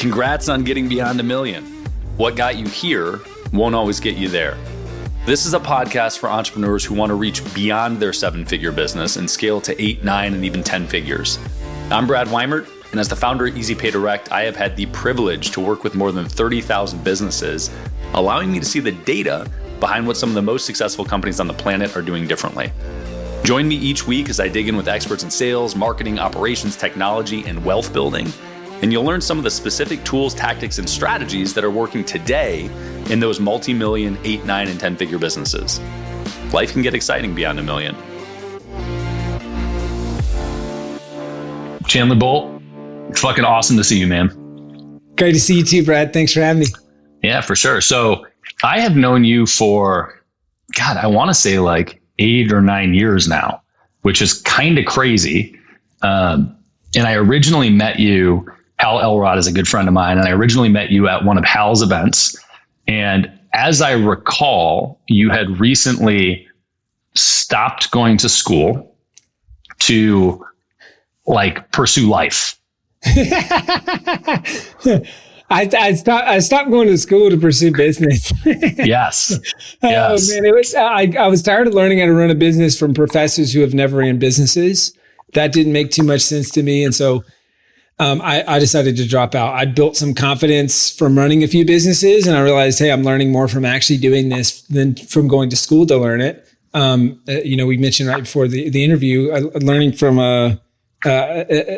Congrats on getting beyond $1 million. What got you here won't always get you there. This is a podcast for entrepreneurs who want to reach beyond their 7-figure business and scale to 8, 9, and even 10 figures. I'm Brad Weimert, and as the founder of Easy Pay Direct, I have had the privilege to work with more than 30,000 businesses, allowing me to see the data behind what some of the most successful companies on the planet are doing differently. Join me each week as I dig in with experts in sales, marketing, operations, technology, and wealth building. And you'll learn some of the specific tools, tactics, and strategies that are working today in those multi-million, 8, 9, and 10-figure businesses. Life can get exciting beyond $1 million. Chandler Bolt, it's fucking awesome to see you, man. Great to see you too, Brad. Thanks for having me. Yeah, for sure. So I have known you for, God, I want to say like 8 or 9 years now, which is kind of crazy. And I originally met you, Hal Elrod is a good friend of mine, and I originally met you at one of Hal's events. And as I recall, you had recently stopped going to school to like pursue life. I stopped going to school to pursue business. Yes. Oh man, I was tired of learning how to run a business from professors who have never ran businesses. That didn't make too much sense to me, and so I decided to drop out. I built some confidence from running a few businesses, and I realized, hey, I'm learning more from actually doing this than from going to school to learn it. We mentioned right before the interview, learning from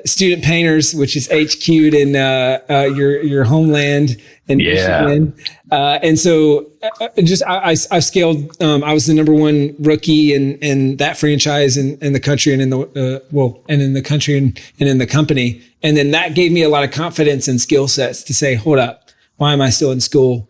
student painters, which is HQ'd in your homeland in Michigan. And so I scaled. I was the number one rookie in that franchise in the country and in the country and in the company. And then that gave me a lot of confidence and skill sets to say, hold up, why am I still in school?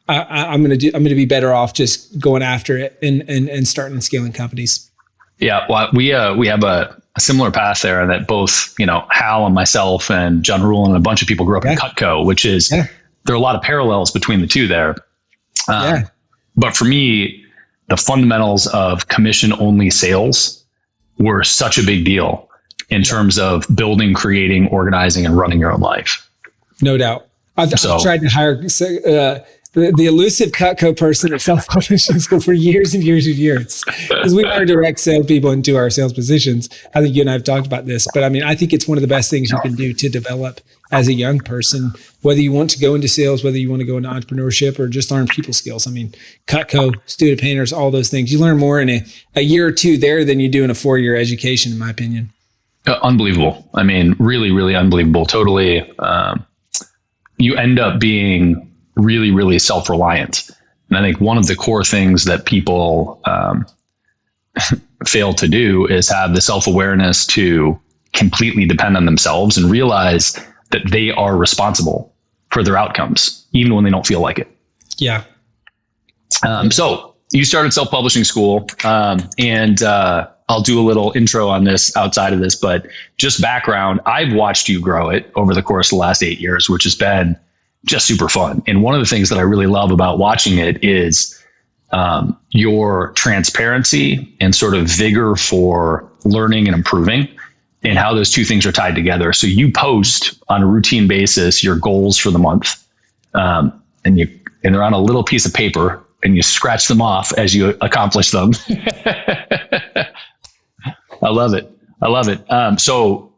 I'm going to be better off just going after it and starting and scaling companies. Yeah. Well, we have a similar path there that both, Hal and myself and John Rule and a bunch of people grew up in Cutco, which is, there are a lot of parallels between the two there. But for me, the fundamentals of commission only sales were such a big deal in terms of building, creating, organizing, and running your own life. No doubt. I've tried to hire the elusive Cutco person at self-publishing school for years and years and years, because we hire direct salespeople into our sales positions. I think you and I have talked about this, but I think it's one of the best things you can do to develop as a young person, whether you want to go into sales, whether you want to go into entrepreneurship or just learn people skills. Cutco, student painters, all those things. You learn more in a year or two there than you do in a 4-year education, in my opinion. Unbelievable. Really, really unbelievable. Totally. You end up being really, really self-reliant. And I think one of the core things that people fail to do is have the self-awareness to completely depend on themselves and realize that they are responsible for their outcomes, even when they don't feel like it. Yeah. So you started self-publishing school, and I'll do a little intro on this outside of this, but just background, I've watched you grow it over the course of the last 8 years, which has been just super fun. And one of the things that I really love about watching it is your transparency and sort of vigor for learning and improving, and how those two things are tied together. So you post on a routine basis your goals for the month, and they're on a little piece of paper, and you scratch them off as you accomplish them. I love it. So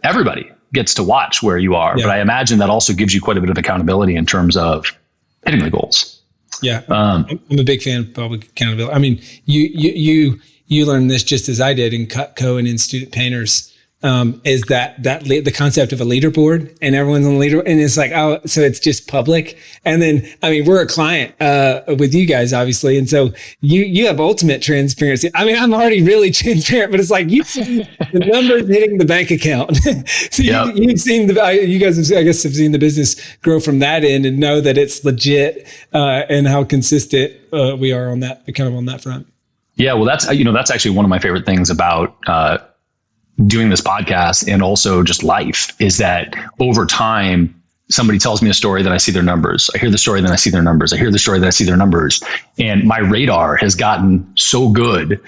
everybody gets to watch where you are, but I imagine that also gives you quite a bit of accountability in terms of hitting the goals. Yeah. I'm a big fan of public accountability. You learned this just as I did in Cutco and in student painters. Is that the concept of a leaderboard, and everyone's on the leader, and it's like, oh, so it's just public. And then, we're a client, with you guys, obviously. And so you have ultimate transparency. I'm already really transparent, but it's like, you see the numbers hitting the bank account. So you've seen you guys, I guess, have seen the business grow from that end and know that it's legit, and how consistent, we are on that front. Yeah. Well, that's actually one of my favorite things about, doing this podcast and also just life is that over time, somebody tells me a story, then I see their numbers. I hear the story, then I see their numbers. I hear the story, then I see their numbers. And my radar has gotten so good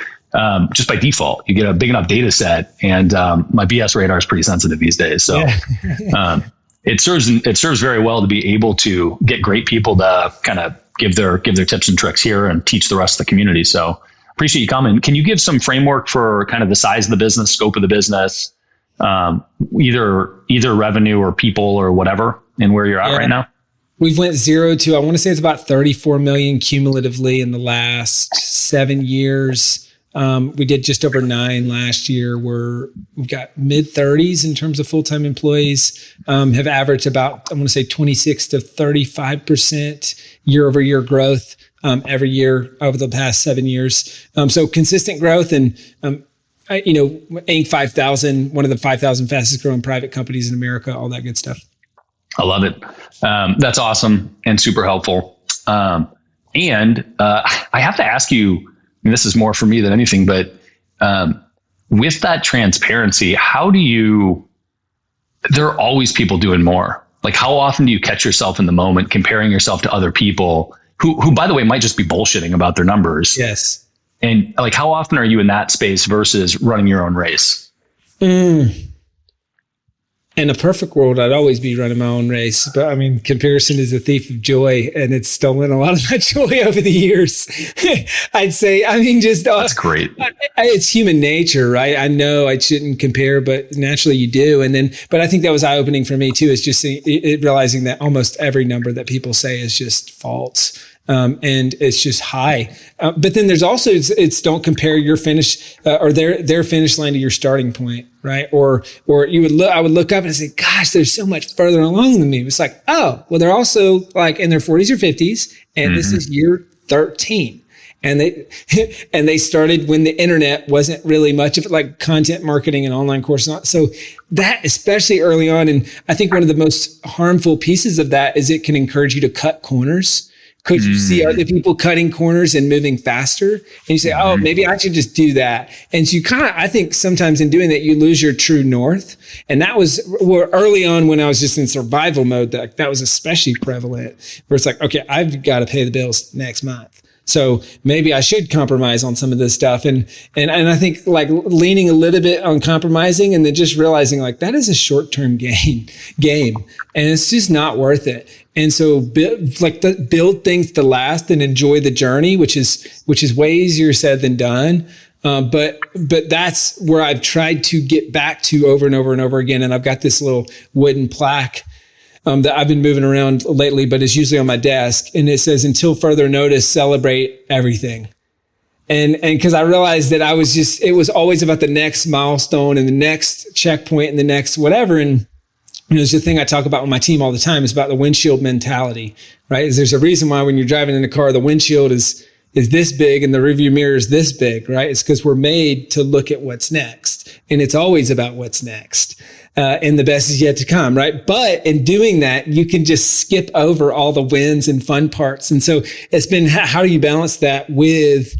just by default. You get a big enough data set, and my BS radar is pretty sensitive these days. So it serves very well to be able to get great people to kind of give their tips and tricks here and teach the rest of the community. So appreciate you coming. Can you give some framework for kind of the size of the business, scope of the business, either revenue or people or whatever, and where you're at right now? We've went 0 to, I want to say it's about 34 million cumulatively in the last 7 years. We did just over 9 last year. We've got mid 30s in terms of full-time employees, have averaged about, I want to say 26 to 35% year over year growth, every year over the past 7 years. So consistent growth and, Inc. 5000, one of the 5,000 fastest growing private companies in America, all that good stuff. I love it. That's awesome and super helpful. I have to ask you, and this is more for me than anything, but with that transparency, there are always people doing more. Like, how often do you catch yourself in the moment comparing yourself to other people who, by the way, might just be bullshitting about their numbers? Yes. And like, how often are you in that space versus running your own race? In a perfect world, I'd always be running my own race. But I mean, comparison is a thief of joy, and it's stolen a lot of my joy over the years. I'd say, that's great. It's human nature, right? I know I shouldn't compare, but naturally you do. But I think that was eye-opening for me too, is just realizing that almost every number that people say is just false. And it's just high. But then there's also, it's don't compare your finish, or their finish line to your starting point, right? Or I would look up and say, gosh, they're so much further along than me. It's like, oh, well, they're also like in their 40s or 50s, and this is year 13. And they started when the internet wasn't really much of it, like content marketing and online courses. So that, especially early on, and I think one of the most harmful pieces of that is it can encourage you to cut corners. Could you see other people cutting corners and moving faster? And you say, oh, maybe I should just do that. And so you I think sometimes in doing that, you lose your true north. And that was early on when I was just in survival mode, that was especially prevalent, where it's like, okay, I've got to pay the bills next month. So maybe I should compromise on some of this stuff. And I think like leaning a little bit on compromising and then just realizing like that is a short-term game and it's just not worth it. And so build things to last and enjoy the journey, which is way easier said than done. But that's where I've tried to get back to over and over and over again. And I've got this little wooden plaque that I've been moving around lately, but it's usually on my desk. And it says, until further notice, celebrate everything. And cause I realized that it was always about the next milestone and the next checkpoint and the next whatever. And it's the thing I talk about with my team all the time is about the windshield mentality, right? There's a reason why when you're driving in a car, the windshield is this big and the rearview mirror is this big, right? It's because we're made to look at what's next. And it's always about what's next. And the best is yet to come, right? But in doing that, you can just skip over all the wins and fun parts. And so it's been, how do you balance that with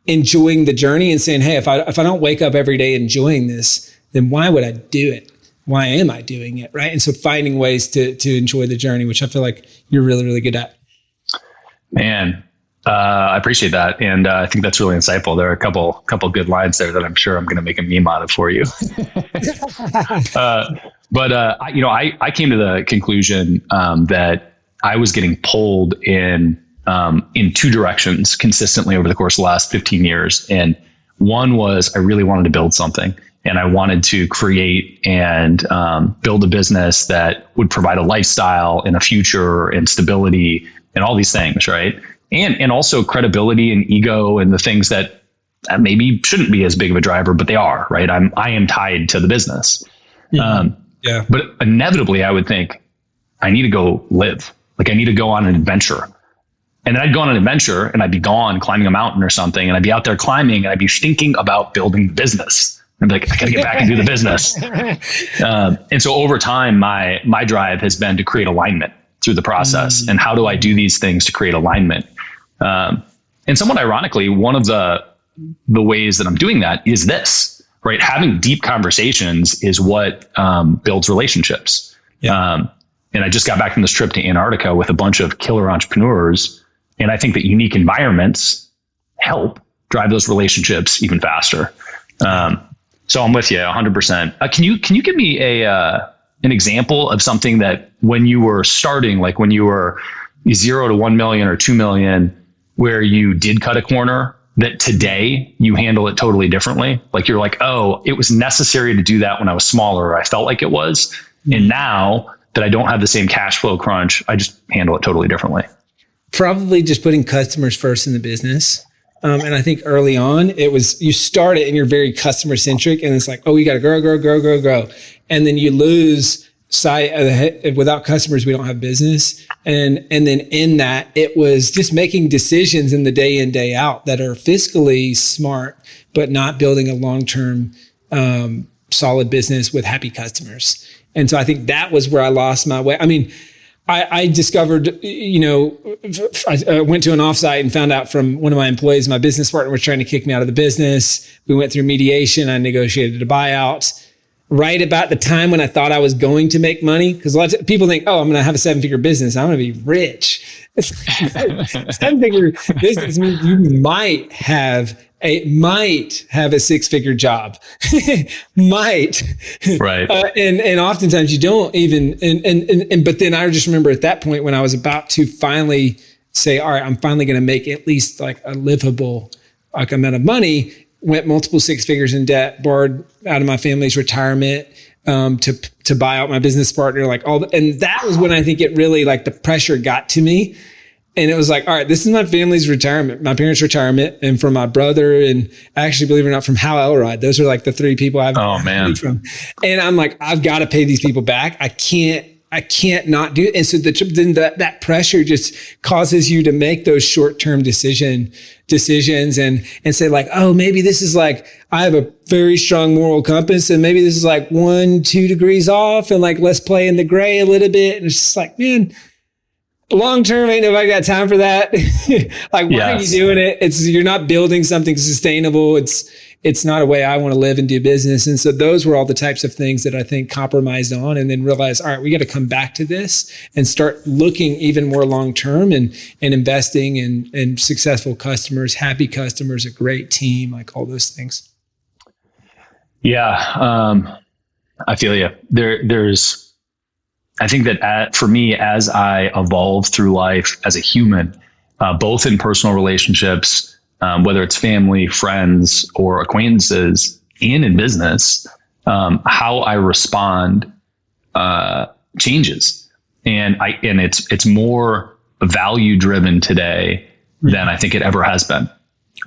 enjoying the journey and saying, hey, if I don't wake up every day enjoying this, then why would I do it? Why am I doing it? Right. And so finding ways to enjoy the journey, which I feel like you're really, really good at. Man, I appreciate that. And I think that's really insightful. There are a couple good lines there that I'm sure I'm going to make a meme out of for you. I came to the conclusion that I was getting pulled in two directions consistently over the course of the last 15 years. And one was I really wanted to build something. And I wanted to create and build a business that would provide a lifestyle and a future and stability and all these things, right? And also credibility and ego and the things that maybe shouldn't be as big of a driver, but they are, right? I am tied to the business. Yeah. But inevitably, I would think I need to go live. Like I need to go on an adventure. And then I'd go on an adventure and I'd be gone climbing a mountain or something. And I'd be out there climbing and I'd be thinking about building the business. I'm like, I got to get back and do the business. And so over time, my drive has been to create alignment through the process. And how do I do these things to create alignment? And somewhat ironically, one of the ways that I'm doing that is this, right? Having deep conversations is what builds relationships. Yeah. And I just got back from this trip to Antarctica with a bunch of killer entrepreneurs. And I think that unique environments help drive those relationships even faster. So I'm with you 100%. Can you give me an example of something that when you were starting, like when you were 0 to 1 million or 2 million, where you did cut a corner, that today you handle it totally differently? Like you're like, oh, it was necessary to do that when I was smaller. I felt like it was. And now that I don't have the same cash flow crunch, I just handle it totally differently. Probably just putting customers first in the business. And I think early on it was, you start it and you're very customer centric, and it's like, oh, you got to grow. And then you lose sight of without customers, we don't have business. And then in that, it was just making decisions in the day in, day out that are fiscally smart, but not building a long-term, solid business with happy customers. And so I think that was where I lost my way. I mean, I discovered, I went to an offsite and found out from one of my employees, my business partner was trying to kick me out of the business. We went through mediation. I negotiated a buyout right about the time when I thought I was going to make money. Because a lot of people think, oh, I'm going to have a 7-figure business. I'm going to be rich. 7-figure business means you might have a 6-figure job. Might. Right. And oftentimes you don't even, but then I just remember at that point when I was about to finally say, all right, I'm finally going to make at least like a livable amount of money, went multiple 6 figures in debt, borrowed out of my family's retirement, to buy out my business partner, and that was when I think it really, like, the pressure got to me. And it was like, all right, this is my family's retirement, my parents' retirement, and from my brother, and actually, believe it or not, from Hal Elrod. Those are like the 3 people I've from. And I'm like, I've got to pay these people back. I can't not do it. And so then that pressure just causes you to make those short-term decisions and say like, oh, maybe this is like, I have a very strong moral compass, and maybe this is like 1-2 degrees off, and like, let's play in the gray a little bit. And it's just like, man, long term, ain't nobody got time for that. Like, why are you doing it? You're not building something sustainable. It's not a way I want to live and do business. And so those were all the types of things that I think compromised on, and then realized, all right, we got to come back to this and start looking even more long term and investing in successful customers, happy customers, a great team, like all those things. Yeah. I feel you. I think that for me, as I evolve through life as a human, both in personal relationships, whether it's family, friends, or acquaintances, and in business, how I respond changes, and it's more value driven today than I think it ever has been.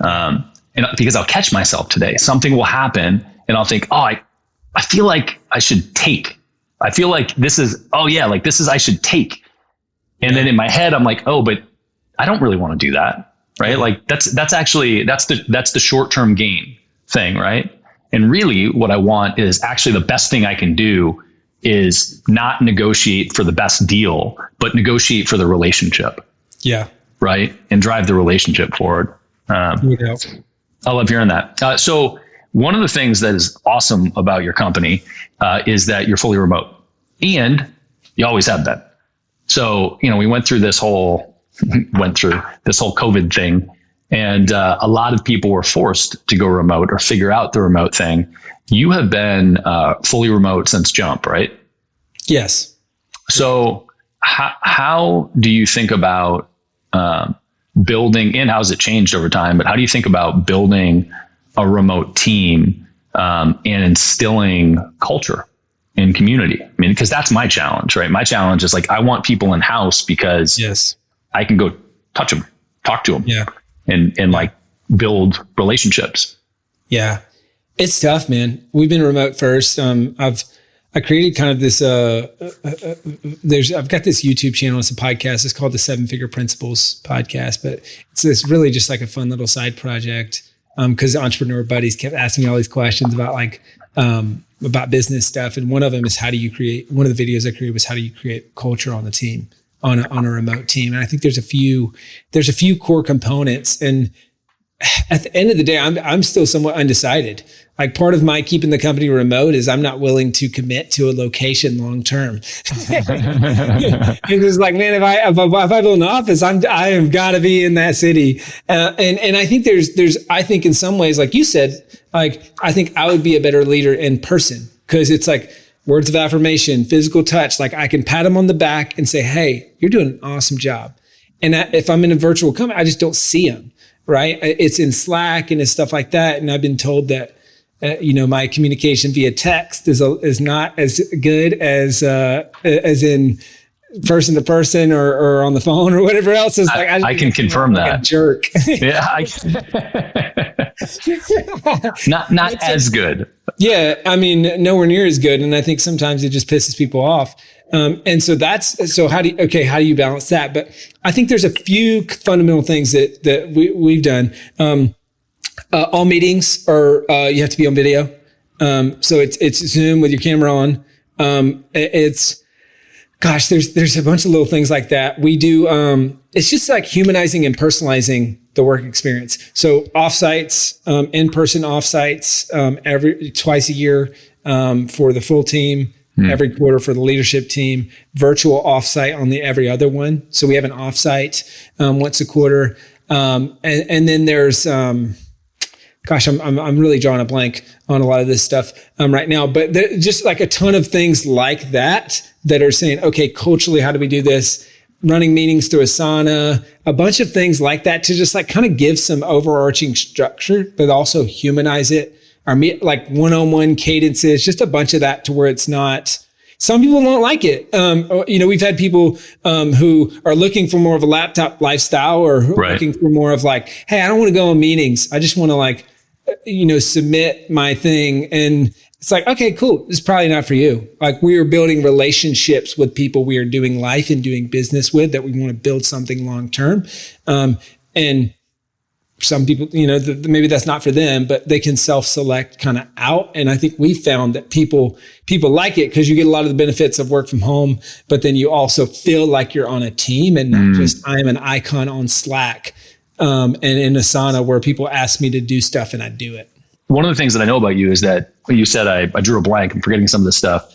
And because I'll catch myself today, something will happen, and I'll think, oh, I feel like I should take. I feel like this is, I should take. And then in my head, I'm like, oh, but I don't really want to do that. Right. Like that's the short-term gain thing. Right. And really what I want is actually the best thing I can do is not negotiate for the best deal, but negotiate for the relationship. Yeah. Right. And drive the relationship forward. I love hearing that. So one of the things that is awesome about your company is that you're fully remote, and you always have been. So, we went through this whole COVID thing, and a lot of people were forced to go remote or figure out the remote thing. You have been fully remote since jump, right? Yes. So how do you think about building, and how's it changed over time, but how do you think about building a remote team and instilling culture in community? I mean, because that's my challenge, right? My challenge is like, I want people in house because I can go touch them, talk to them, and like build relationships. Yeah. It's tough, man. We've been remote first. I created kind of this, I've got this YouTube channel. It's a podcast. It's called the 7-Figure Principles podcast, but it's really just like a fun little side project. Because entrepreneur buddies kept asking me all these questions about business stuff. And one of them is one of the videos I created was how do you create culture on the team, on a remote team. And I think there's a few core components. And at the end of the day, I'm still somewhat undecided. Like, part of my keeping the company remote is I'm not willing to commit to a location long term. It's like, man, if I build an office, I have got to be in that city. And I think I think in some ways, like you said, like, I think I would be a better leader in person, because it's like, words of affirmation, physical touch. Like I can pat them on the back and say, hey, you're doing an awesome job. And if I'm in a virtual company, I just don't see them, right? It's in Slack and it's stuff like that. And I've been told that, my communication via text is not as good as in person to person or on the phone or whatever else. Is like I can confirm that. A jerk. Yeah, not as good. Yeah, I mean, nowhere near as good, and I think sometimes it just pisses people off. And so how do you balance that? But I think there's a few fundamental things that we've done. All meetings are you have to be on video. So it's Zoom with your camera on. There's a bunch of little things like that. We do, it's just like humanizing and personalizing the work experience. So offsites, in-person offsites, twice a year, for the full team, every quarter for the leadership team, virtual offsite on the every other one. So we have an offsite, once a quarter. And then there's, I'm really drawing a blank on a lot of this stuff right now, but just like a ton of things like that are saying, okay, culturally, how do we do this? Running meetings through Asana, a bunch of things like that to just like kind of give some overarching structure, but also humanize it. Like one-on-one cadences, just a bunch of that to where it's not. Some people don't like it. We've had people who are looking for more of a laptop lifestyle or looking for more of like, hey, I don't want to go on meetings. I just want to like, submit my thing. And it's like, okay, cool. This is probably not for you. Like we are building relationships with people we are doing life and doing business with that we want to build something long-term. And some people, maybe that's not for them, but they can self-select kind of out. And I think we found that people like it because you get a lot of the benefits of work from home, but then you also feel like you're on a team and not just I'm an icon on Slack. And in Asana where people ask me to do stuff and I do it. One of the things that I know about you is that you said I drew a blank. I'm forgetting some of this stuff.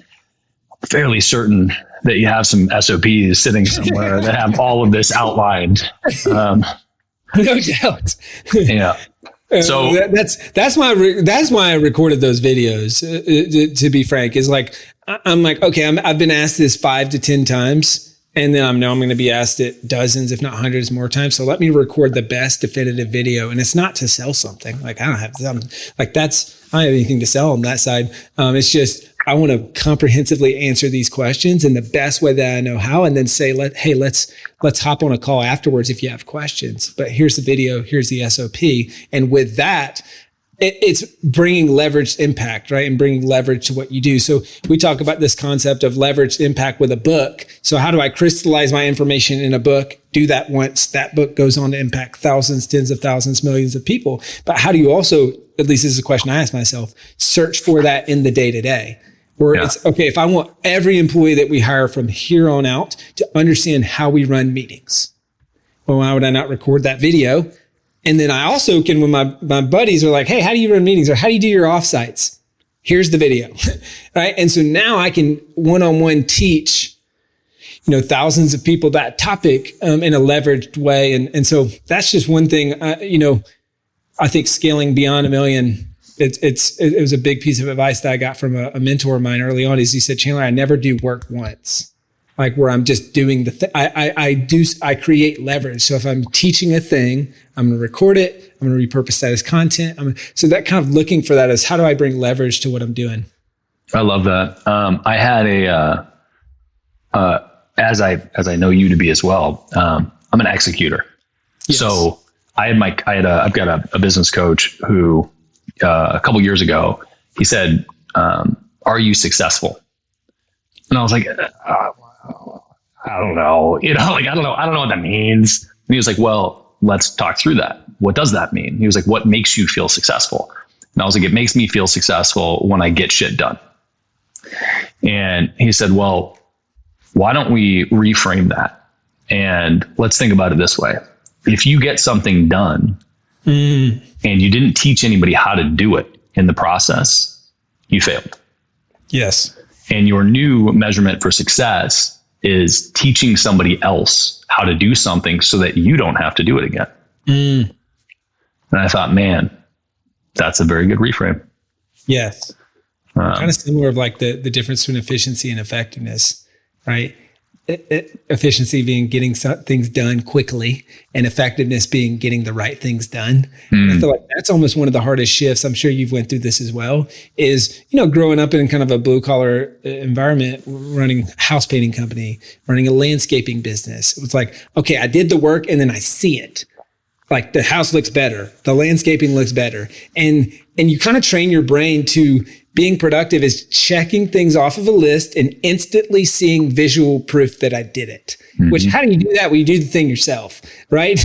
I'm fairly certain that you have some SOPs sitting somewhere that have all of this outlined. No doubt. Yeah. So that's why I recorded those videos. To be frank, is like I'm like, okay, I've been asked this 5 to 10 times. And then I know I'm going to be asked it dozens, if not hundreds more times. So let me record the best definitive video. And it's not to sell something. Like I don't have something like I don't have anything to sell on that side. It's just, I want to comprehensively answer these questions in the best way that I know how. And then say, let's hop on a call afterwards if you have questions, but here's the video, here's the SOP. And with that, it's bringing leveraged impact, right? And bringing leverage to what you do. So we talk about this concept of leveraged impact with a book. So how do I crystallize my information in a book? Do that once. That book goes on to impact thousands, tens of thousands, millions of people. But how do you also, at least this is a question I ask myself, search for that in the day-to-day? Where it's, okay, if I want every employee that we hire from here on out to understand how we run meetings, well, why would I not record that video? And then I also can, when my buddies are like, hey, how do you run meetings or how do you do your offsites? Here's the video, right? And so now I can one-on-one teach, thousands of people that topic in a leveraged way. And so that's just one thing, I think scaling beyond $1 million, it was a big piece of advice that I got from a mentor of mine early on is he said, Chandler, I never do work once. Like where I'm just doing the thing. I create leverage. So if I'm teaching a thing, I'm going to record it. I'm going to repurpose that as content. So that kind of looking for that is how do I bring leverage to what I'm doing? I love that. I had as I know you to be as well. I'm an executor. Yes. So I've got a business coach who, a couple years ago, he said, are you successful? And I was like, I don't know. I don't know what that means. And he was like, well, let's talk through that. What does that mean? He was like, what makes you feel successful? And I was like, it makes me feel successful when I get shit done. And he said, well, why don't we reframe that? And let's think about it this way. If you get something done and you didn't teach anybody how to do it in the process, you failed. Yes. And your new measurement for success is teaching somebody else how to do something so that you don't have to do it again. And I thought, man, that's a very good reframe. Yes. Kind of similar of like the difference between efficiency and effectiveness, right? Efficiency being getting things done quickly, and effectiveness being getting the right things done. And I feel like that's almost one of the hardest shifts. I'm sure you've went through this as well, is, growing up in kind of a blue collar environment, running a house painting company, running a landscaping business. It was like, okay, I did the work and then I see it. Like the house looks better, the landscaping looks better. And you kind of train your brain to being productive is checking things off of a list and instantly seeing visual proof that I did it. Which, how do you do that? Well, you do the thing yourself, right?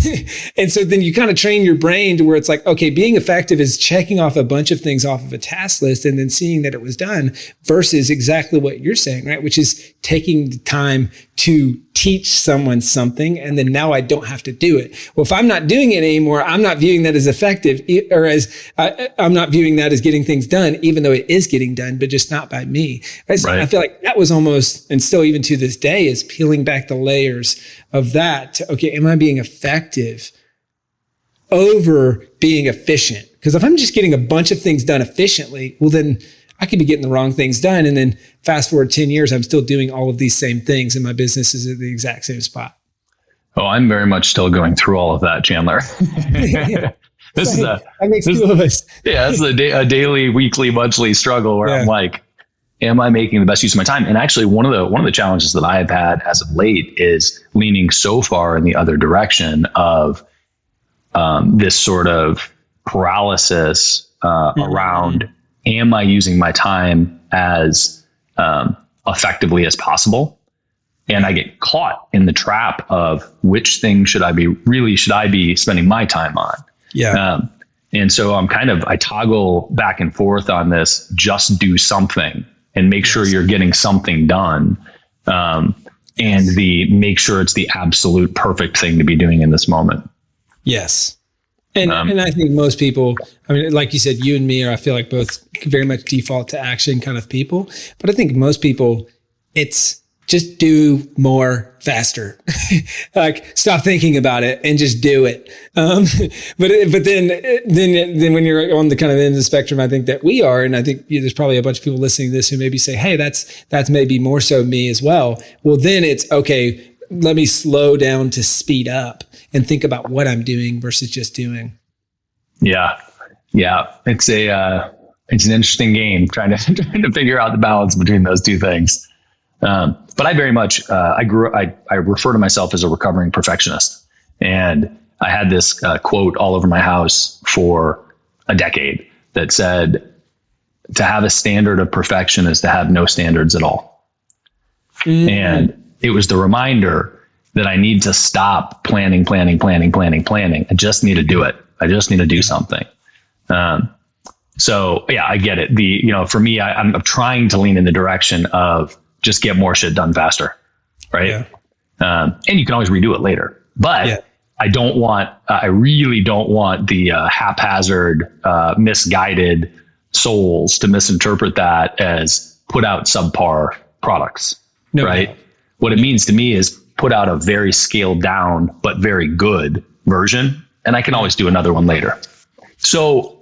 And so then you kind of train your brain to where it's like, okay, being effective is checking off a bunch of things off of a task list and then seeing that it was done, versus exactly what you're saying, right? Which is taking the time to teach someone something, and then now I don't have to do it. Well, if I'm not doing it anymore, I'm not viewing that as effective, or as I'm not viewing that as getting things done, even though it is getting done, but just not by me. Right? So I feel like that was almost, and still even to this day, is peeling back the layers of that to, okay, am I being effective over being efficient? Because if I'm just getting a bunch of things done efficiently, well, then I could be getting the wrong things done. And then fast forward 10 years, I'm still doing all of these same things and my business is at the exact same spot. Oh, I'm very much still going through all of that, Chandler. That makes two of us. Yeah, this is a daily, weekly, monthly struggle where I'm like, am I making the best use of my time? And actually, one of the challenges that I've had as of late is leaning so far in the other direction of this sort of paralysis around, am I using my time as effectively as possible? And I get caught in the trap of which thing should I be spending my time on? Yeah. And so I toggle back and forth on this, just do something and make sure you're getting something done. And make sure it's the absolute perfect thing to be doing in this moment. Yes. And I think most people, I mean, like you said, you and me are, I feel like, both very much default to action kind of people. But I think most people, it's just do more faster. Like, stop thinking about it and just do it. But then when you're on the kind of end of the spectrum, I think that we are, and I think there's probably a bunch of people listening to this who maybe say, hey, that's maybe more so me as well. Well, then it's okay, let me slow down to speed up and think about what I'm doing versus just doing. Yeah. It's an interesting game trying to figure out the balance between those two things. But I very much, I refer to myself as a recovering perfectionist. And I had this quote all over my house for a decade that said, to have a standard of perfection is to have no standards at all. And it was the reminder that I need to stop planning. I just need to do it. I just need to do something. So yeah, I get it. For me, I'm trying to lean in the direction of just get more shit done faster. Right. Yeah. And you can always redo it later, but I really don't want the haphazard, misguided souls to misinterpret that as put out subpar products. No, right. No. What it means to me is put out a very scaled down, but very good version. And I can always do another one later. So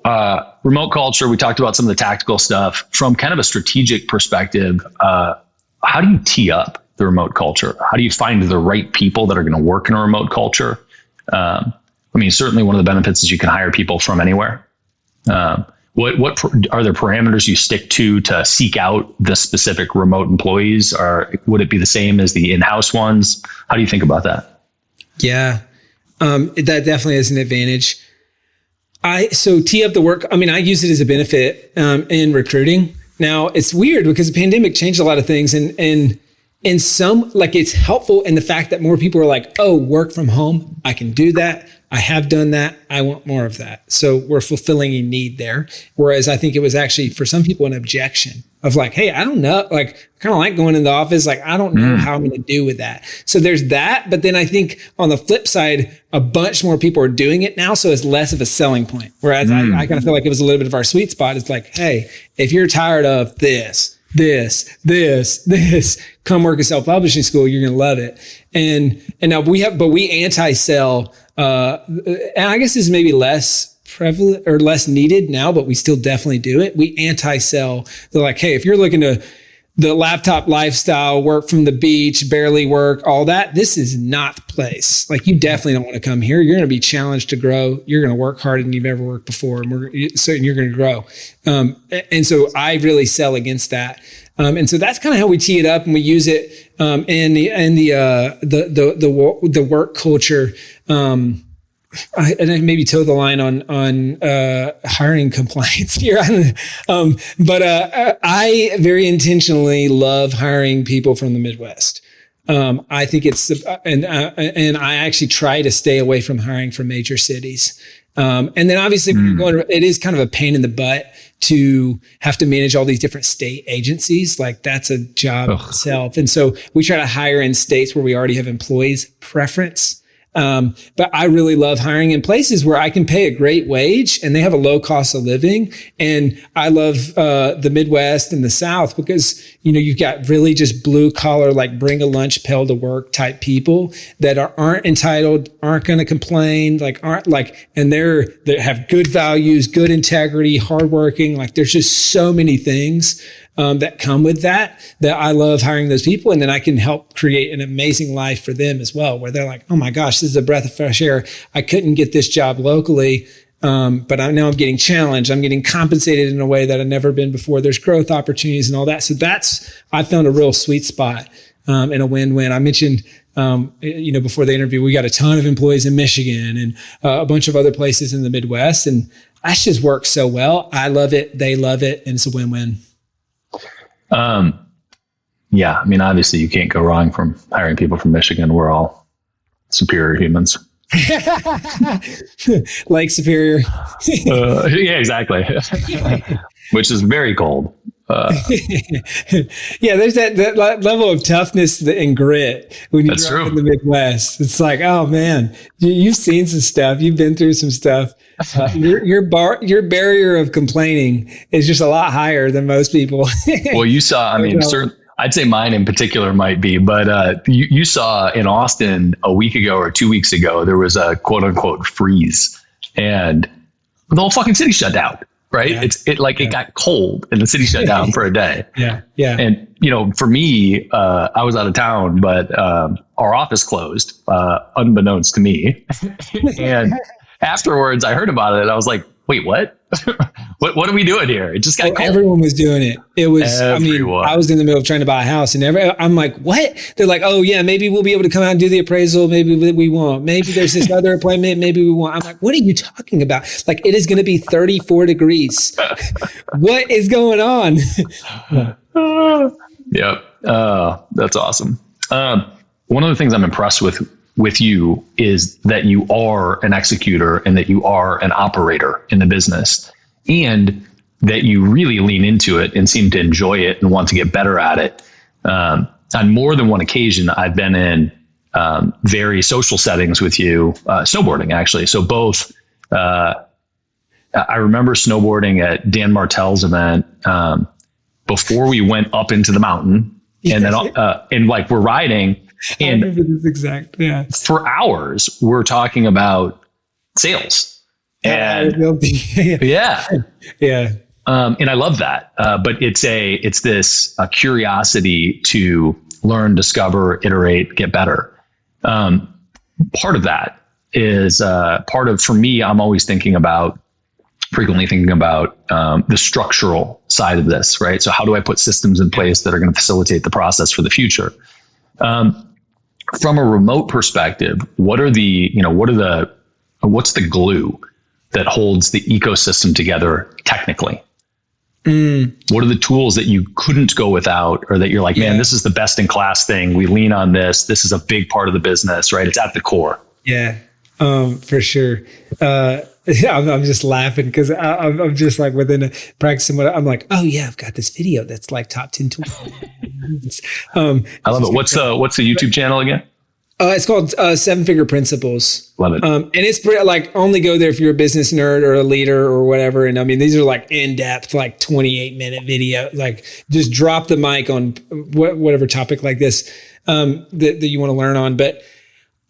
remote culture, we talked about some of the tactical stuff. From kind of a strategic perspective, how do you tee up the remote culture? How do you find the right people that are going to work in a remote culture? Certainly one of the benefits is you can hire people from anywhere. What are there parameters you stick to seek out the specific remote employees? Or would it be the same as the in-house ones? How do you think about that? Yeah, that definitely is an advantage. So tee up the work. I use it as a benefit in recruiting. Now it's weird because the pandemic changed a lot of things, and some, like, it's helpful in the fact that more people are like, oh, work from home. I can do that. I have done that. I want more of that. So we're fulfilling a need there. Whereas I think it was actually for some people an objection of like, hey, I don't know. Like, I kind of like going in the office. Like, I don't know how I'm going to do with that. So there's that. But then I think on the flip side, a bunch more people are doing it now. So it's less of a selling point. Whereas I kind of feel like it was a little bit of our sweet spot. It's like, hey, if you're tired of this, come work at self-publishing school. You're going to love it. And now we anti-sell, and I guess this is maybe less prevalent or less needed now, but we still definitely do it. We anti-sell. They're like, hey, if you're looking to the laptop lifestyle, work from the beach, barely work, all that, this is not the place. Like, you definitely don't want to come here. You're going to be challenged to grow. You're going to work harder than you've ever worked before. And you're going to grow. And so I really sell against that. And so that's kind of how we tee it up, and we use it in the work culture. And I maybe toe the line on hiring compliance here. But I very intentionally love hiring people from the Midwest. I think it's and I actually try to stay away from hiring from major cities. And then obviously when you're going, it is kind of a pain in the butt to have to manage all these different state agencies. Like, that's a job itself. And so we try to hire in states where we already have employees preference. But I really love hiring in places where I can pay a great wage and they have a low cost of living. And I love, the Midwest and the South because, you've got really just blue collar, like bring a lunch pail to work type people that aren't entitled, aren't going to complain, and they have good values, good integrity, hardworking. Like, there's just so many things that come with that I love hiring those people. And then I can help create an amazing life for them as well, where they're like, oh my gosh, this is a breath of fresh air. I couldn't get this job locally. But now I'm getting challenged. I'm getting compensated in a way that I've never been before. There's growth opportunities and all that. So I found a real sweet spot, and a win-win. I mentioned, before the interview, we got a ton of employees in Michigan and a bunch of other places in the Midwest. And that just works so well. I love it. They love it. And it's a win-win. Yeah, I mean, obviously you can't go wrong from hiring people from Michigan. We're all superior humans. Lake Superior. Yeah, exactly. Which is very cold. Yeah, there's that level of toughness and grit when you grow up in the Midwest. It's like, oh man, you've seen some stuff. You've been through some stuff. Your barrier of complaining is just a lot higher than most people. Well, you saw, I mean, I'd say mine in particular might be, but you saw in Austin a week ago or 2 weeks ago, there was a quote unquote freeze and the whole fucking city shut down. Right. Yeah. It got cold and the city shut down for a day. Yeah. Yeah. And, for me, I was out of town, but our office closed, unbeknownst to me. And afterwards I heard about it and I was like, wait, what? What are we doing here? It just got cold. Everyone was doing it. It was, everyone. I was in the middle of trying to buy a house and I'm like, what? They're like, oh yeah, maybe we'll be able to come out and do the appraisal. Maybe we won't. Maybe there's this other appointment. Maybe we won't. I'm like, what are you talking about? Like, it is going to be 34 degrees. What is going on? Yep. That's awesome. One of the things I'm impressed with you is that you are an executor and that you are an operator in the business, and that you really lean into it and seem to enjoy it and want to get better at it. On more than one occasion, I've been in very social settings with you, snowboarding actually. So both, I remember snowboarding at Dan Martell's event before we went up into the mountain, and then and like we're riding. And I remember this exact, yeah. For hours, we're talking about sales. And yeah. And I love that. But it's this curiosity to learn, discover, iterate, get better. Part of that is for me, I'm always frequently thinking about the structural side of this, right? So how do I put systems in place that are going to facilitate the process for the future? From a remote perspective, what's the glue that holds the ecosystem together technically? What are the tools that you couldn't go without, or that you're like, man, this is the best in class thing. We lean on this. This is a big part of the business, right? It's at the core. Yeah, for sure. I'm just laughing because I'm just like within practicing what I'm like, oh yeah, I've got this video that's like top 10 tools. I love it. What's the YouTube channel again? It's called 7-Figure Principles. Love it. And it's like only go there if you're a business nerd or a leader or whatever. And I mean, these are like in-depth, like 28-minute video. Like, just drop the mic on whatever topic like this that you want to learn on. But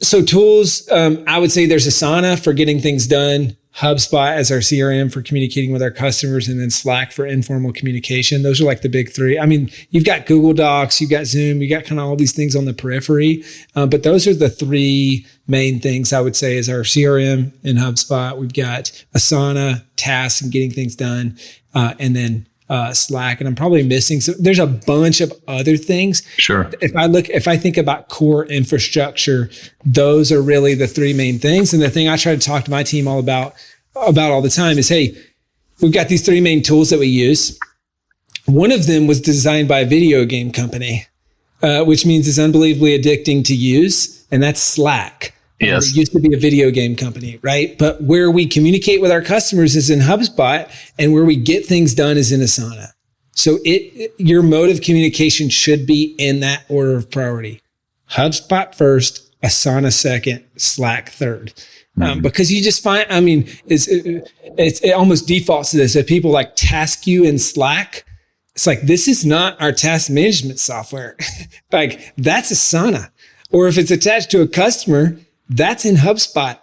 so tools, I would say there's Asana for getting things done. HubSpot as our CRM for communicating with our customers, and then Slack for informal communication. Those are like the big three. I mean, you've got Google Docs, you've got Zoom, you got kind of all these things on the periphery. But those are the three main things I would say is our CRM in HubSpot. We've got Asana, tasks and getting things done. And then Slack, and I'm probably missing. So there's a bunch of other things. Sure. If I think about core infrastructure, those are really the three main things. And the thing I try to talk to my team all about all the time is, hey, we've got these three main tools that we use. One of them was designed by a video game company, which means it's unbelievably addicting to use, and that's Slack. Yes. It used to be a video game company, right? But where we communicate with our customers is in HubSpot, and where we get things done is in Asana. So your mode of communication should be in that order of priority. HubSpot first, Asana second, Slack third. Because you just find, I mean, it almost defaults to this. If people like task you in Slack, it's like, this is not our task management software. Like, that's Asana. Or if it's attached to a customer, that's in HubSpot.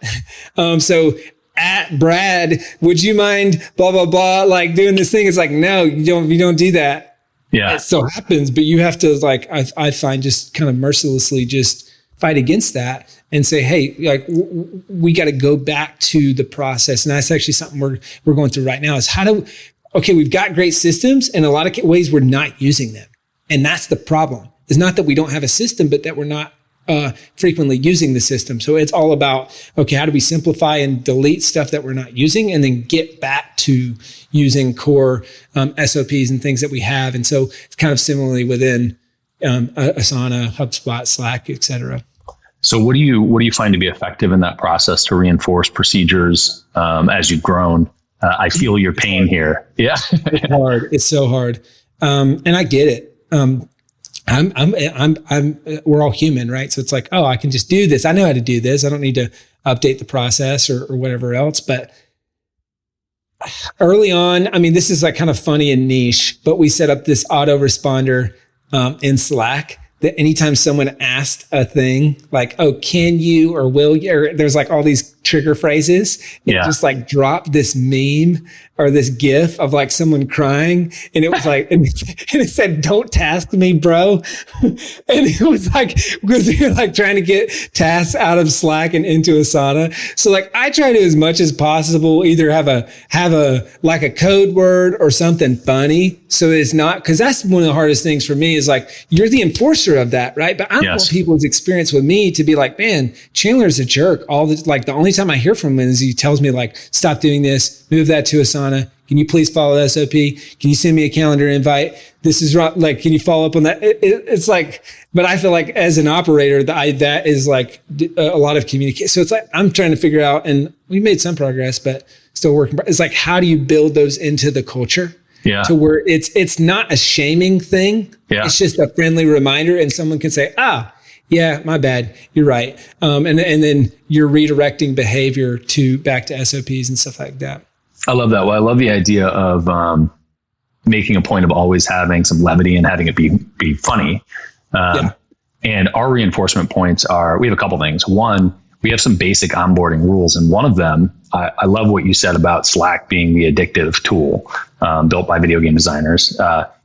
So at Brad, would you mind blah, blah, blah, like doing this thing? It's like, no, you don't do that. Yeah. It so happens, but you have to, like, I find, just kind of mercilessly just fight against that and say, hey, like, we got to go back to the process. And that's actually something we're going through right now is we've got great systems, and a lot of ways we're not using them. And that's the problem. It's not that we don't have a system, but that we're not frequently using the system. So it's all about, okay, how do we simplify and delete stuff that we're not using, and then get back to using core SOPs and things that we have. And so it's kind of similarly within Asana, HubSpot, Slack, et cetera. So what do you find to be effective in that process to reinforce procedures as you've grown? I feel your pain here. Yeah. It's hard. It's so hard. And I get it. We're all human, right? So it's like, oh, I can just do this. I know how to do this. I don't need to update the process or whatever else. But early on, I mean, this is like kind of funny and niche, but we set up this autoresponder in Slack that anytime someone asked a thing like, oh, can you, or will you, or there's like all these trigger phrases, it just like dropped this meme or this GIF of like someone crying. And it was like, and it said, don't task me, bro. And it was like, because they're like trying to get tasks out of Slack and into Asana. So like, I try to, as much as possible, either have a like a code word or something funny. So it's not, cause that's one of the hardest things for me is like, you're the enforcer of that, right? But I don't want people's experience with me to be like, man, Chandler's a jerk. Like the only time I hear from him is he tells me like, stop doing this, move that to Asana. Can you please follow the SOP? Can you send me a calendar invite? This is wrong. Like, can you follow up on that? It's like, but I feel like as an operator, that is like a lot of communication. So it's like, I'm trying to figure out, and we made some progress, but still working. It's like, how do you build those into the culture? Yeah. To where it's not a shaming thing. Yeah. It's just a friendly reminder, and someone can say, yeah, my bad. You're right. And then you're redirecting behavior back to SOPs and stuff like that. I love that. Well, I love the idea of making a point of always having some levity and having it be funny. And our reinforcement points we have a couple things. One, we have some basic onboarding rules. And one of them, I love what you said about Slack being the addictive tool built by video game designers,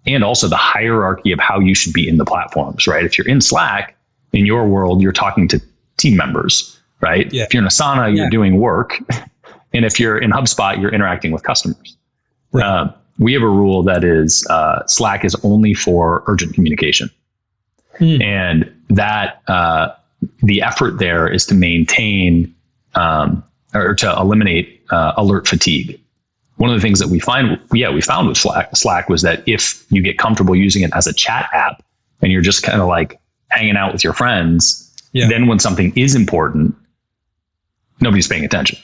and also the hierarchy of how you should be in the platforms, right? If you're in Slack, in your world, you're talking to team members, right? Yeah. If you're in Asana, you're doing work. And if you're in HubSpot, you're interacting with customers. Right. We have a rule that is Slack is only for urgent communication. And that the effort there is to maintain or to eliminate alert fatigue. One of the things that we found with Slack was that if you get comfortable using it as a chat app and you're just kind of like hanging out with your friends, then when something is important, nobody's paying attention.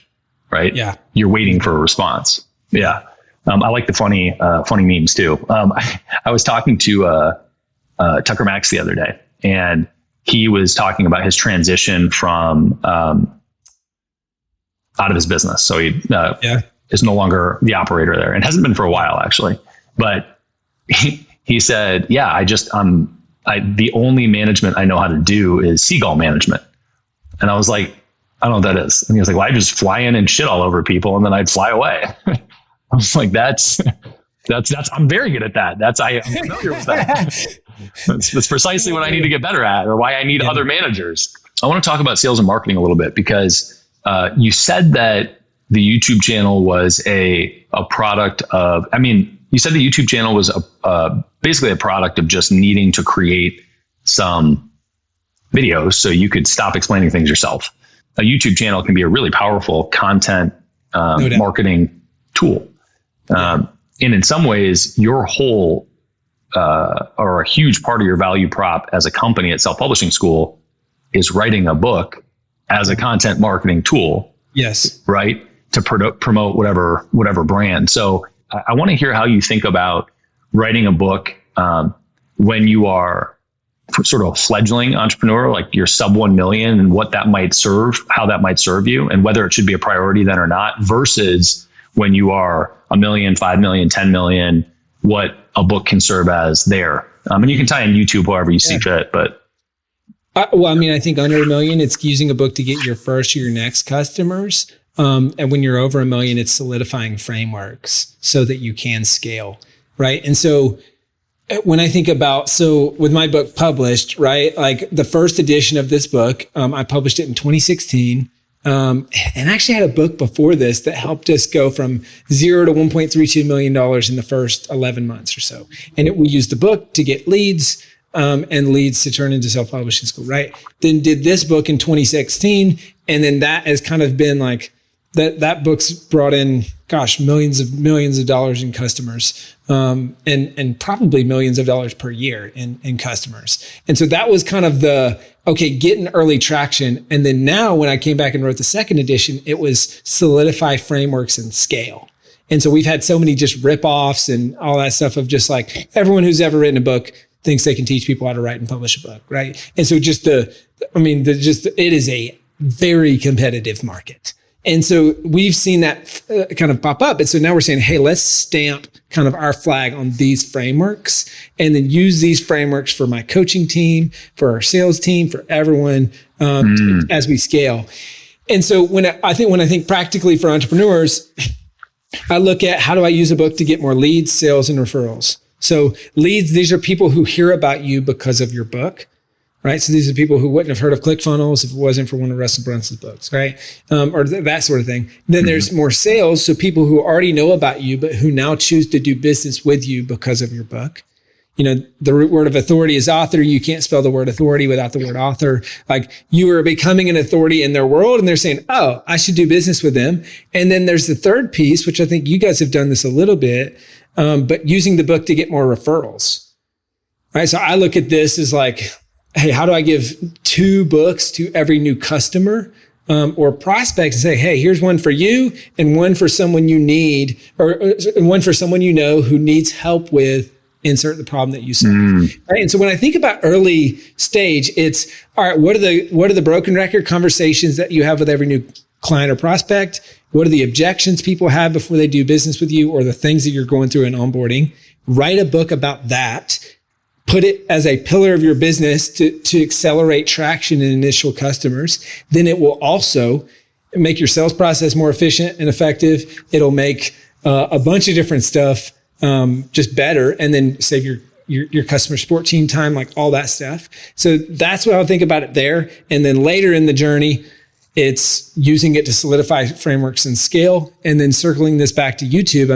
Right? Yeah. You're waiting for a response. Yeah. I like the funny memes too. I was talking to Tucker Max the other day, and he was talking about his transition from out of his business. So he is no longer the operator there, and hasn't been for a while actually. But he said, the only management I know how to do is seagull management. And I was like, I don't know what that is. And he was like, well, I just fly in and shit all over people and then I'd fly away. I was like, that's, I'm very good at that. I'm familiar with that. That's precisely what I need to get better at, or why I need other managers. I want to talk about sales and marketing a little bit, because you said that the YouTube channel was a product of, you said the YouTube channel was basically a product of just needing to create some videos so you could stop explaining things yourself. A YouTube channel can be a really powerful content marketing tool. And in some ways, your whole or a huge part of your value prop as a company at Self Publishing School is writing a book as a content marketing tool. Yes. Right. To promote whatever brand. So I want to hear how you think about writing a book when you are sort of a fledgling entrepreneur, like you're sub 1 million, and what that might serve, how that might serve you, and whether it should be a priority then or not, versus when you are 1 million, 5 million, 10 million, what a book can serve as there. And you can tie in YouTube however you see fit, but. I think under 1 million, it's using a book to get your first or your next customers. And when you're over 1 million, it's solidifying frameworks so that you can scale. Right. And so when I think about, with my book published, right, like the first edition of this book, I published it in 2016. And actually had a book before this that helped us go from 0 to $1.32 million in the first 11 months or so. And we used the book to get leads, and leads to turn into Self Publishing School, right? Then did this book in 2016. And then that has kind of been like, that book's brought in, millions of dollars in customers, and probably millions of dollars per year in customers. And so that was kind of getting early traction. And then now when I came back and wrote the second edition, it was solidify frameworks and scale. And so we've had so many just rip-offs and all that stuff of just like everyone who's ever written a book thinks they can teach people how to write and publish a book, right? And so it is a very competitive market. And so we've seen that kind of pop up. And so now we're saying, hey, let's stamp kind of our flag on these frameworks and then use these frameworks for my coaching team, for our sales team, for everyone as we scale. And so when I think practically for entrepreneurs, I look at how do I use a book to get more leads, sales, and referrals. So leads, these are people who hear about you because of your book. Right. So these are people who wouldn't have heard of ClickFunnels if it wasn't for one of Russell Brunson's books. Right. Or that sort of thing. Then there's more sales. So people who already know about you, but who now choose to do business with you because of your book. The root word of authority is author. You can't spell the word authority without the word author. Like you are becoming an authority in their world and they're saying, oh, I should do business with them. And then there's the third piece, which I think you guys have done this a little bit, but using the book to get more referrals. Right. So I look at this as like, hey, how do I give 2 books to every new customer or prospect and say, hey, here's one for you and one for someone you need, or one for someone you know who needs help with insert the problem that you solve. Right. And so when I think about early stage, it's all right, what are the broken record conversations that you have with every new client or prospect? What are the objections people have before they do business with you, or the things that you're going through in onboarding? Write a book about that. Put it as a pillar of your business to accelerate traction in initial customers. Then it will also make your sales process more efficient and effective. It'll make a bunch of different stuff just better, and then save your customer support team time, like all that stuff. So that's what I think about it there. And then later in the journey, it's using it to solidify frameworks and scale. And then circling this back to YouTube.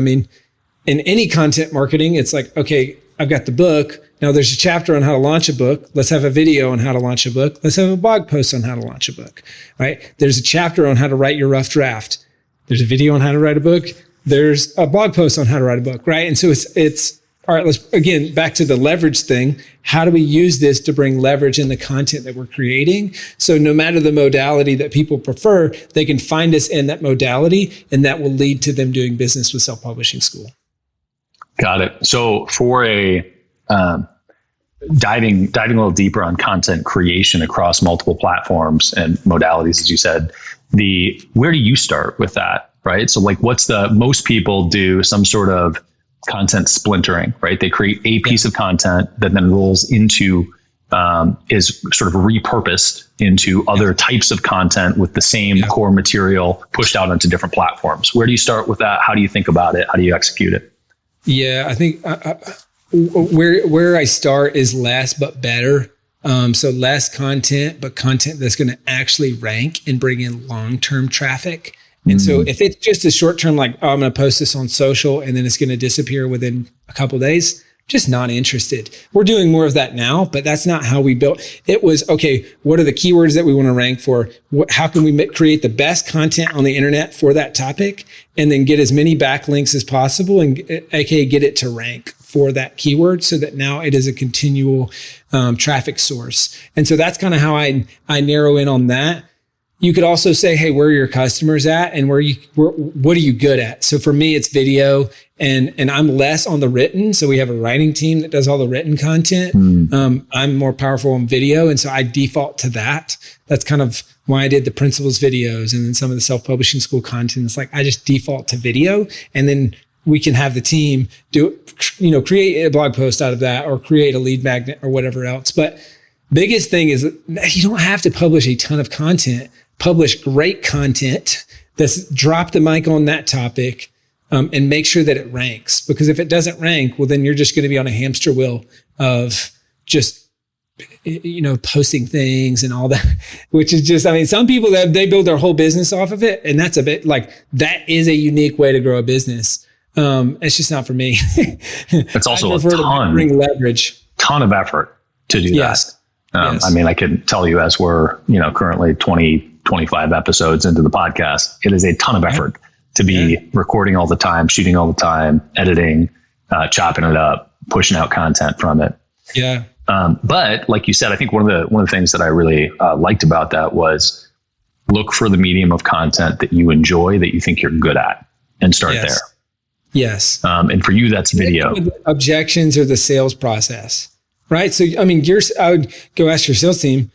In any content marketing, it's like, okay, I've got the book. Now there's a chapter on how to launch a book. Let's have a video on how to launch a book. Let's have a blog post on how to launch a book, right? There's a chapter on how to write your rough draft. There's a video on how to write a book. There's a blog post on how to write a book, right? And so it's all right. Let's again, back to the leverage thing. How do we use this to bring leverage in the content that we're creating? So no matter the modality that people prefer, they can find us in that modality, and that will lead to them doing business with Self Publishing School. Got it. So for diving a little deeper on content creation across multiple platforms and modalities, as you said, where do you start with that, right? So like most people do some sort of content splintering, right? They create a piece of content that then rolls into is sort of repurposed into other types of content with the same core material pushed out onto different platforms. Where do you start with that? How do you think about it? How do you execute it? Yeah, I think where I start is less but better. So less content, but content that's going to actually rank and bring in long-term traffic. And so if it's just a short-term, like, oh, I'm going to post this on social and then it's going to disappear within a couple of days, just not interested. We're doing more of that now, but that's not how we built. It was, okay, what are the keywords that we want to rank for? How can we create the best content on the internet for that topic and then get as many backlinks as possible and aka get it to rank for that keyword so that now it is a continual traffic source. And so that's kind of how I narrow in on that. You could also say, hey, where are your customers at and what are you good at? So for me, it's video and I'm less on the written. So we have a writing team that does all the written content. I'm more powerful on video. And so I default to that. That's kind of why I did the principles videos and then some of the self-publishing school content. It's like, I just default to video and then we can have the team create a blog post out of that or create a lead magnet or whatever else. But biggest thing is you don't have to publish a ton of content. Publish great content that's drop the mic on that topic and make sure that it ranks. Because if it doesn't rank, well, then you're just going to be on a hamster wheel of just, posting things and all that, which is just, some people that they build their whole business off of it. And that's a bit like, that is a unique way to grow a business. It's just not for me. It's also a ton of effort to do that. I can tell you as we're, currently 25 episodes into the podcast, it is a ton of effort to be recording all the time, shooting all the time, editing, chopping it up, pushing out content from it. Yeah. But like you said, I think one of the things that I really liked about that was look for the medium of content that you enjoy, that you think you're good at, and start there. Yes. And for you, that's video. Objections or the sales process, right? So, I would go ask your sales team,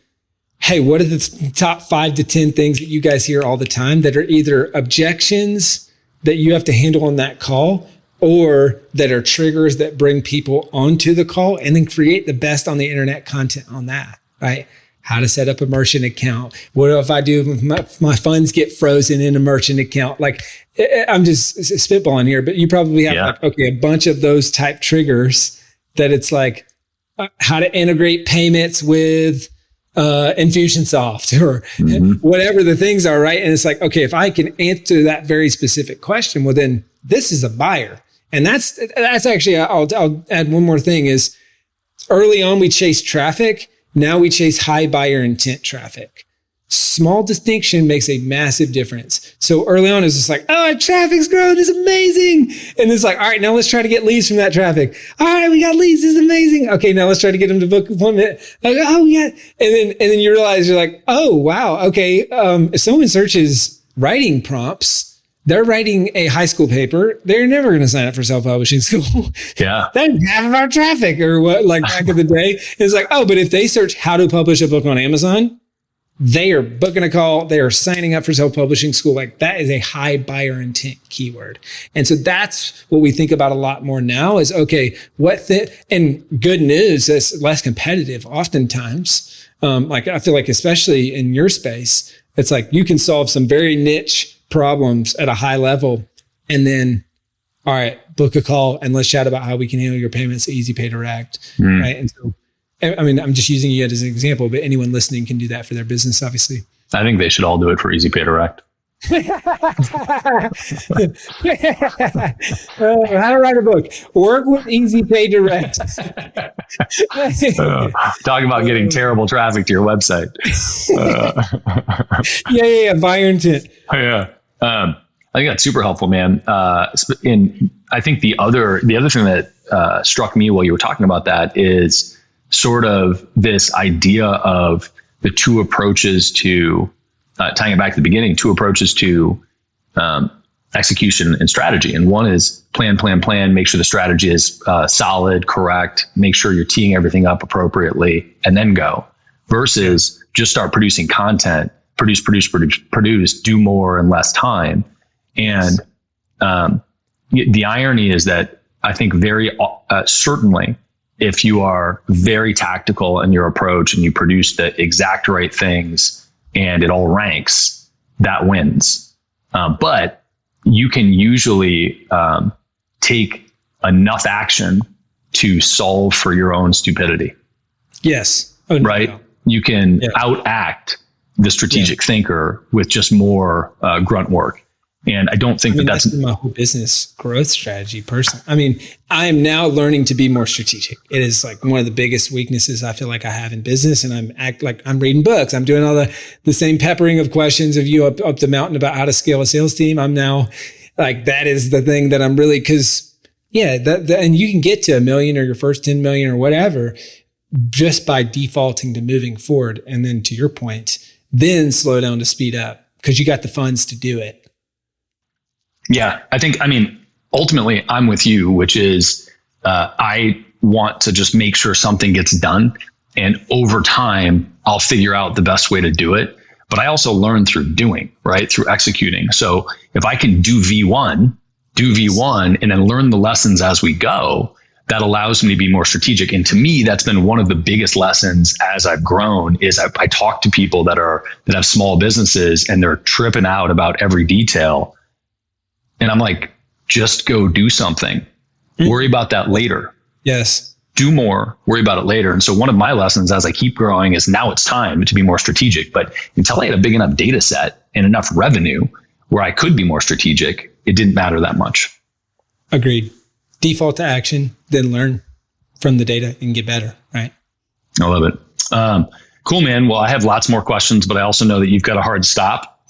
hey, what are the top 5 to 10 things that you guys hear all the time that are either objections that you have to handle on that call or that are triggers that bring people onto the call, and then create the best on the internet content on that, right? How to set up a merchant account. What if I do if my funds get frozen in a merchant account? Like, I'm just spitballing here, but you probably have a bunch of those type triggers that it's like how to integrate payments with Infusionsoft or whatever the things are, right? And it's like, okay, if I can answer that very specific question, well, then this is a buyer. And that's actually, I'll add one more thing is early on we chase traffic. Now we chase high buyer intent traffic. Small distinction makes a massive difference. So early on it's just like, oh, our traffic's growing, it's amazing. And it's like, all right, now let's try to get leads from that traffic. All right, we got leads, this is amazing. Okay, now let's try to get them to book an appointment. Like, oh yeah. And then you realize you're like, oh wow, okay. If someone searches writing prompts, they're writing a high school paper, they're never going to sign up for self-publishing school. Yeah. That's half of our traffic or what, like back in the day. It's like, oh, but if they search how to publish a book on Amazon, they are booking a call. They are signing up for self-publishing school. Like that is a high buyer intent keyword. And so that's what we think about a lot more now is, okay, and good news is less competitive oftentimes. Like I feel like, especially in your space, it's like you can solve some very niche problems at a high level and then, all right, book a call and let's chat about how we can handle your payments, easy pay direct. Right. And so, I'm just using you as an example, but anyone listening can do that for their business, obviously. I think they should all do it for easy pay direct. How to write a book. Work with easy pay direct. Talking about getting terrible traffic to your website. Yeah. Buyer intent. Yeah. I think that's super helpful, man. And I think the other thing that struck me while you were talking about that is sort of this idea of the two approaches to tying it back to the beginning, two approaches to execution and strategy. And one is plan, make sure the strategy is solid, correct, make sure you're teeing everything up appropriately, and then go. Versus just start producing content, produce, do more in less time. And the irony is that I think very certainly if you are very tactical in your approach and you produce the exact right things and it all ranks, that wins. But you can usually take enough action to solve for your own stupidity. Yes. Oh, no, right. No. You can outact the strategic thinker with just more grunt work. And I don't think that's my whole business growth strategy personally. I mean, I am now learning to be more strategic. It is like one of the biggest weaknesses I feel like I have in business. And I'm reading books. I'm doing all the same peppering of questions of you up the mountain about how to scale a sales team. I'm now like, that is the thing that I'm really, and you can get to $1 million or your first 10 million or whatever, just by defaulting to moving forward. And then to your point, then slow down to speed up because you got the funds to do it. Yeah, ultimately I'm with you, which is, I want to just make sure something gets done, and over time I'll figure out the best way to do it. But I also learn through doing, right? Through executing. So if I can do V1 and then learn the lessons as we go, that allows me to be more strategic. And to me, that's been one of the biggest lessons as I've grown is I talk to people that have small businesses and they're tripping out about every detail. And I'm like, just go do something. Worry about that later. Yes. Do more, worry about it later. And so one of my lessons as I keep growing is now it's time to be more strategic. But until I had a big enough data set and enough revenue where I could be more strategic, it didn't matter that much. Agreed. Default to action, then learn from the data and get better, right? I love it. Cool, man. Well, I have lots more questions, but I also know that you've got a hard stop.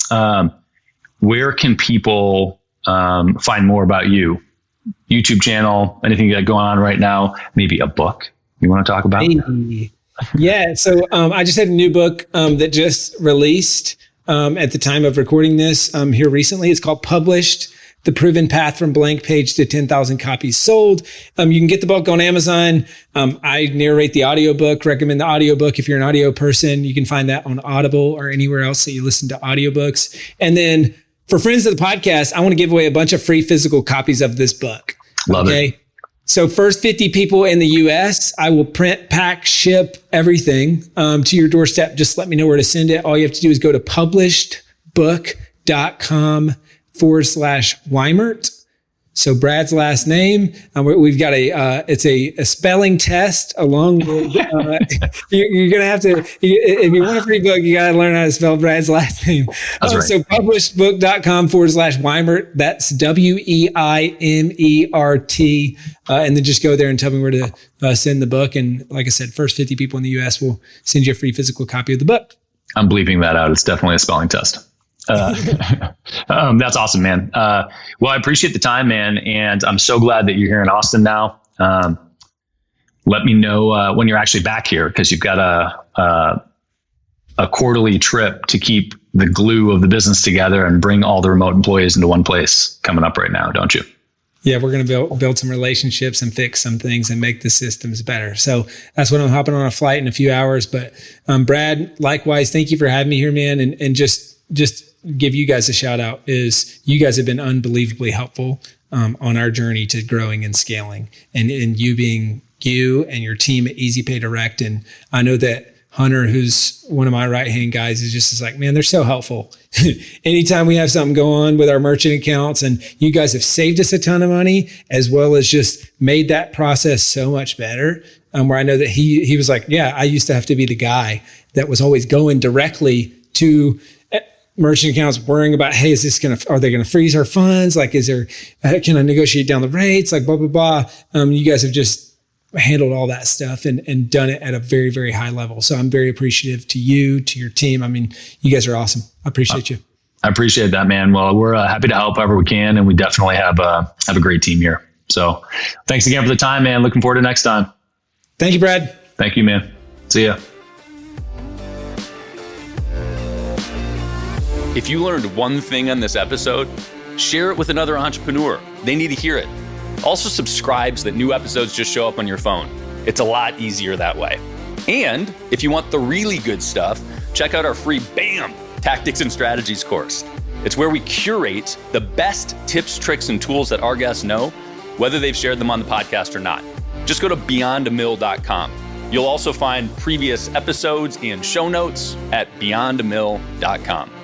Where can people find more about you? YouTube channel, anything you got going on right now? Maybe a book you want to talk about? Yeah. So I just had a new book that just released at the time of recording this here recently. It's called Published: The Proven Path from Blank Page to 10,000 Copies Sold. You can get the book on Amazon. I narrate the audiobook, recommend the audiobook. If you're an audio person, you can find that on Audible or anywhere else that you listen to audiobooks. And then for friends of the podcast, I want to give away a bunch of free physical copies of this book. Love it. So first 50 people in the US, I will print, pack, ship everything to your doorstep. Just let me know where to send it. All you have to do is go to publishedbook.com/Weimert. So Brad's last name. We've got it's a spelling test along with, you're going to have to, if you want a free book, you got to learn how to spell Brad's last name. That's right. So publishedbook.com/Weimert. That's WEIMERT. And then just go there and tell me where to send the book. And like I said, first 50 people in the US will send you a free physical copy of the book. I'm bleeping that out. It's definitely a spelling test. That's awesome, man. Well, I appreciate the time, man. And I'm so glad that you're here in Austin now. Let me know when you're actually back here, because you've got a quarterly trip to keep the glue of the business together and bring all the remote employees into one place coming up right now, don't you? Yeah, we're going to build some relationships and fix some things and make the systems better. So that's when I'm hopping on a flight in a few hours. But Brad, likewise, thank you for having me here, man. And just give you guys a shout out is you guys have been unbelievably helpful on our journey to growing and scaling, and you being you and your team at Easy Pay Direct. And I know that Hunter, who's one of my right-hand guys, is like, man, they're so helpful. Anytime we have something go on with our merchant accounts, and you guys have saved us a ton of money, as well as just made that process so much better. Where I know that he was like, yeah, I used to have to be the guy that was always going directly to merchant accounts, worrying about, hey, are they going to freeze our funds? Like, can I negotiate down the rates? Like, blah, blah, blah. You guys have just handled all that stuff and done it at a very, very high level. So I'm very appreciative to you, to your team. I mean, you guys are awesome. I appreciate you. I appreciate that, man. Well, we're happy to help however we can. And we definitely have a great team here. So thanks again for the time, man. Looking forward to next time. Thank you, Brad. Thank you, man. See ya. If you learned one thing on this episode, share it with another entrepreneur. They need to hear it. Also subscribe so that new episodes just show up on your phone. It's a lot easier that way. And if you want the really good stuff, check out our free BAM! Tactics and Strategies course. It's where we curate the best tips, tricks, and tools that our guests know, whether they've shared them on the podcast or not. just go to beyondamill.com. You'll also find previous episodes and show notes at beyondamill.com.